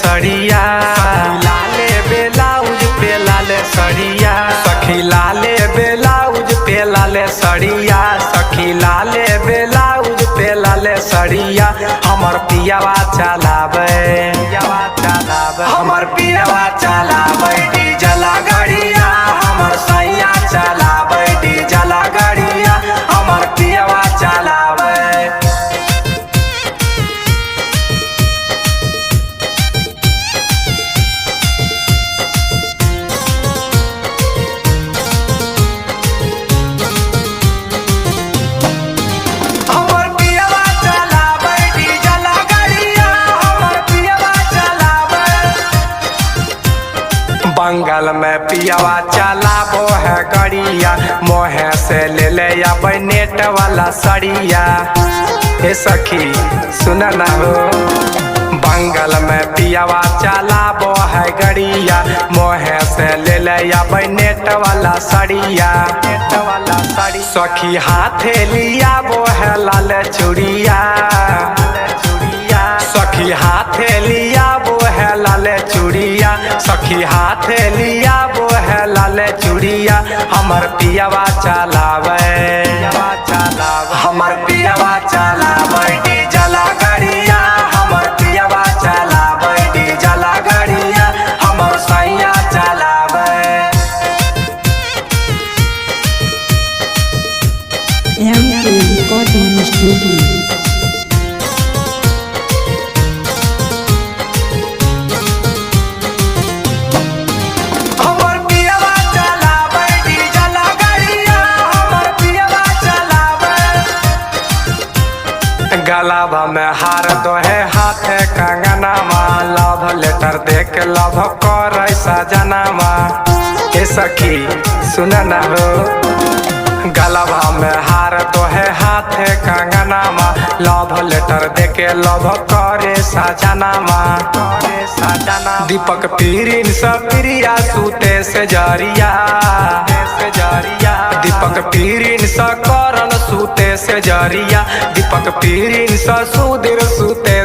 सड़िया, लाले ब्लाउज पे लाले सड़िया, सखी लाले ब्लाउज पे लाले सड़िया, सखी लाले ब्लाउज पे लाले सड़िया। हमर पियावा चलावे, हमर पियावा चलावे डीजल गाड़िया, हमर सैया चलावे डीजल गाड़िया, हमर पियावा चलावे। बंगाल में पियावा चलाबो है गड़िया, मोहे से ले ले अब नेट वाला सड़िया। ए सखी सुन ना हो, बंगाल में पियावा चलाबो है गड़िया, मोहे से ले ले अब नेट वाला सड़िया, नेट वाला सड़ी। सखी हाथे लिया वो है लाल चूड़िया, सखी हाथे लिया वो है लाल चूड़िया, सखी हाथे लिया वो है लाल चूड़िया। हमर पियावा चलावे, हमर पियावा चलावे डीजल गाड़िया, हमर पियावा चलावे डीजल गाड़िया, हमर सैया चलावे। MK Recording Studio। गलाबा में हार दो है हाथे कंगनामा, लव लेटर देख लव कर सजनामा। ए सखी सुन ना हो, गलाबा में हार दो है हाथे कंगनामा, लव लेटर देके लव करे सजनामा। दीपक पीरिन सब प्रिया सूते से जरिया, दीपक पीरिन स करण सूते से जरिया, दीपक पीरिन स सुधीर सूते।